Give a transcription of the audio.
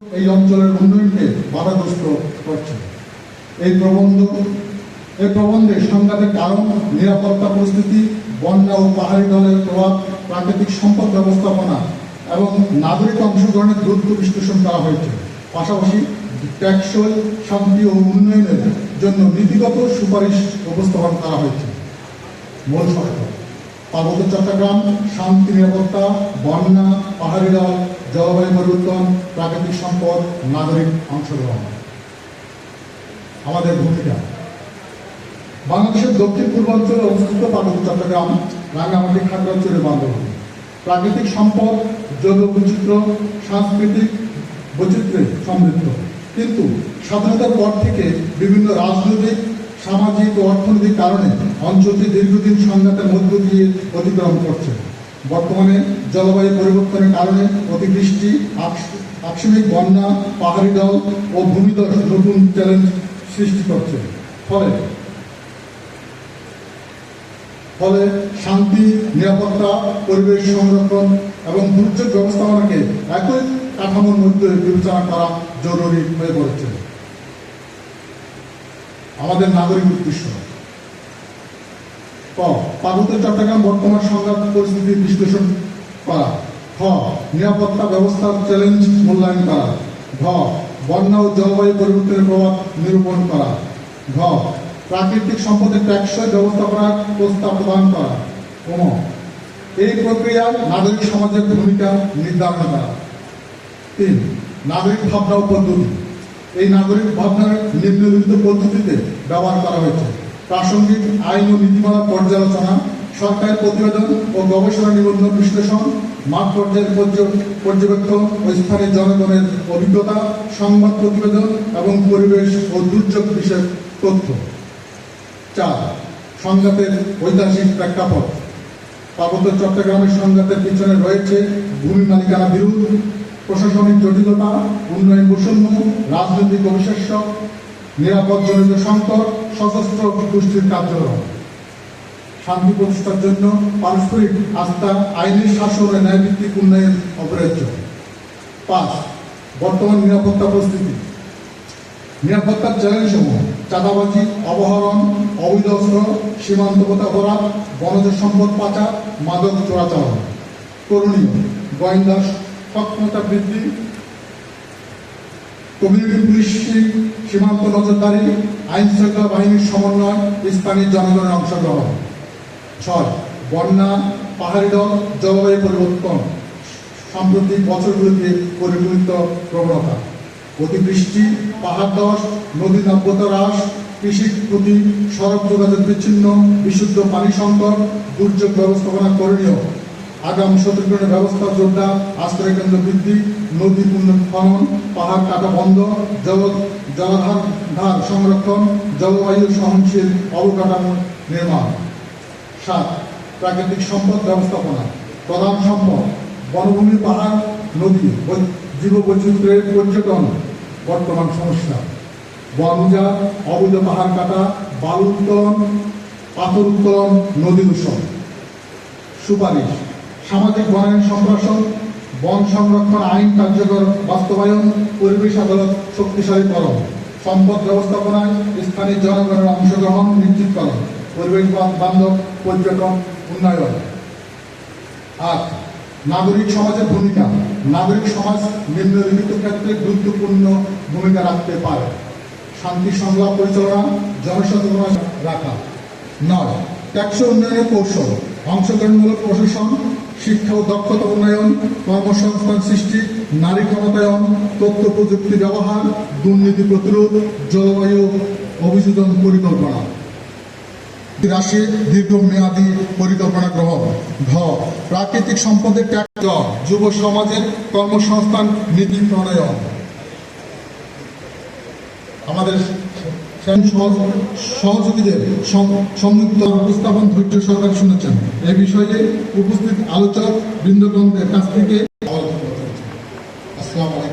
এই অঞ্চলের উন্নয়নকে বাধাগ্রস্ত করছে। এই প্রবন্ধে সংঘাতের কারণ, নিরাপত্তা পরিস্থিতি, বন্যা ও পাহাড়ি ঢলের প্রভাব, প্রাকৃতিক সম্পদ ব্যবস্থাপনা এবং নাগরিক অংশগ্রহণের দ্রুত বিশ্লেষণ করা হয়েছে। পাশাপাশি টেকসই শান্তি ও উন্নয়নের জন্য নীতিগত সুপারিশ উপস্থাপন করা হয়েছে। মূল শর্ত: পার্বত্য চট্টগ্রাম শান্তি, নিরাপত্তা, বন্যা, পাহাড়ি ঢল, জলবায়ু পরিবর্তন, প্রাকৃতিক সম্পদ, নাগরিক অংশগ্রহণ। আমাদের ভূমিকা: বাংলাদেশের দক্ষিণ পূর্বাঞ্চলে অবস্থিত পার্বত্য চট্টগ্রাম, রাঙ্গামাটি, খাগড়াছড়ি, বান্দরবান প্রাকৃতিক সম্পদ, জৈব বৈচিত্র্য, সাংস্কৃতিক বৈচিত্র্যে সমৃদ্ধ, কিন্তু স্বাধীনতার পর থেকে বিভিন্ন রাজনৈতিক, সামাজিক ও অর্থনৈতিক কারণে অঞ্চলটি দীর্ঘদিন সংঘাতের মধ্য দিয়ে অতিক্রম করছে। বর্তমানে জলবায়ু পরিবর্তনের কারণে অতিবৃষ্টি, আকস্মিক বন্যা, পাহাড়ি ঢল ও ভূমিধস নতুন চ্যালেঞ্জ সৃষ্টি করছে। ফলে শান্তি, নিরাপত্তা, পরিবেশ সংরক্ষণ এবং দুর্যোগ ব্যবস্থাপনাকে একই কাঠামোর মধ্যে বিবেচনা করা জরুরি হয়ে পড়েছে। আমাদের নাগরিক উদ্দেশ্য: ক. পার্বত্য চট্টগ্রাম বর্তমান সংঘাত পরিস্থিতি বিশ্লেষণ করা। খ. নিরাপত্তা ব্যবস্থার চ্যালেঞ্জ মূল্যায়ন করা। ঘ. বন্যা ও জলবায়ু পরিবর্তনের প্রভাব নিরূপণ করা। ঘ. প্রাকৃতিক সম্পদের টেকসই ব্যবস্থাপনার প্রস্তাব প্রদান করা। এই প্রক্রিয়ায় নাগরিক সমাজের ভূমিকা নির্ধারণ করা। ৩. নাগরিক ভাবনা ও পদ্ধতি। এই নাগরিক ভাবনার নিম্নলিখিত পদ্ধতিতে ব্যবহার করা হয়েছে: প্রাসঙ্গিক আইন ও নীতিমালা পর্যালোচনা, সরকারি প্রতিবেদন ও গবেষণা নিবন্ধন বিশ্লেষণ, মাঠ পর্যায়ের পর্যবেক্ষণ ও স্থানীয় জনগণের অভিজ্ঞতা, সংবাদ প্রতিবেদন এবং পরিবেশ ও দুর্যোগ বিষয়ক তথ্য। ৪. সংঘাতের ঐতিহাসিক প্রেক্ষাপট। পার্বত্য চট্টগ্রামের সংঘাতের পিছনে রয়েছে ভূমি মালিকানা বিরোধ, প্রশাসনিক জটিলতা, উন্নয়ন বৈষম্য, রাজনৈতিক অবিশ্বাস্য, নিরাপদজনিত সংকট, সশস্ত্র গোষ্ঠীর কার্যক্রম। শান্তি প্রতিষ্ঠার জন্য পারস্পরিক আস্থা, আইনি শাসন ও ন্যায়ভিত্তিক উন্নয়ন অপরিহার্য। ৫. বর্তমান নিরাপত্তা পরিস্থিতি। নিরাপত্তার চ্যালেঞ্জসমূহ: চাঁদাবাজি, অপহরণ, অবৈধ অস্ত্র, সীমান্তবর্তী অপরাধ, বনজ সম্পদ পাচার, মাদক চোরাচালান। করণীয়: গোয়েন্দা সক্ষমতা বৃদ্ধি, কমিউনিটি পুলিশিং, সীমান্ত নজরদারি, আইন শৃঙ্খলা বাহিনীর সমন্বয়, স্থানীয় জনগণের অংশগ্রহণ। ৬. বন্যা, পাহাড়ি ঢল, জলবায়ু পরিবর্তন সাম্প্রতিক বছরগুলিতে পরিবর্তিত প্রবণতা। অতিবৃষ্টি, পাহাড় ধস, নদী নাব্যতা হ্রাস, কৃষি ক্ষতি, সড়ক যোগাযোগ বিচ্ছিন্ন, বিশুদ্ধ পানি সংকট, দুর্যোগ ব্যবস্থাপনা করণীয়: আগাম সতর্কীকরণের ব্যবস্থা জোরদার, আশ্রয় কেন্দ্র বৃদ্ধি, নদী খনন, পাহাড় কাটা বন্ধ, জলাধার সংরক্ষণ, জলবায়ু সহনশীল অবকাঠামো নির্মাণ। ৭. প্রাকৃতিক সম্পদ ব্যবস্থাপনা। প্রধান সম্পদ: বনভূমি, পাহাড়, নদী, জীববৈচিত্র্যের পর্যটন বর্তমান সমস্যা। বন উজাড়, অবৈধ পাহাড় কাটা, বালু উত্তোলন, পাথর উত্তোলন, নদী দূষণ। সুপারিশ: সামাজিক বনায়ন সম্প্রসারণ, বন সংরক্ষণ আইন কার্যকর বাস্তবায়ন, পরিবেশ আদালত শক্তিশালীকরণ, সম্পদ ব্যবস্থাপনায় স্থানীয় জনগণের অংশগ্রহণ নিশ্চিতকরণ, পরিবেশ বান্ধব পর্যটন উন্নয়ন। ৮. নাগরিক সমাজের ভূমিকা। নাগরিক সমাজ নিম্নলিখিত ক্ষেত্রে গুরুত্বপূর্ণ ভূমিকা রাখতে পারে: শান্তি সংলাপ পরিচালনা, জনসচেতনতা রাখা। ৯. টেকসই উন্নয়নের কৌশল: অংশগ্রহণমূলক প্রশাসন, শিক্ষা ও দক্ষতা উন্নয়ন, কর্মসংস্থান সৃষ্টি, নারী ক্ষমতায়ন, তথ্য প্রযুক্তি ব্যবহার, দুর্নীতি প্রতিরোধ, জলবায়ু অভিযোজন পরিকল্পনা। রাশি দীর্ঘমেয়াদী পরিকল্পনা গ্রহণ। ঘ. প্রাকৃতিক সম্পদের ট্যাক্স। যুব সমাজের কর্মসংস্থান নীতি প্রণয়ন। আমাদের সহযোগীদের সংযুক্ত উপস্থাপন ধৈর্য সহকারে শুনেছেন। এই বিষয়ে উপস্থিত আলোচক বৃন্দগণের কাছ থেকে আসসালামু আলাইকুম।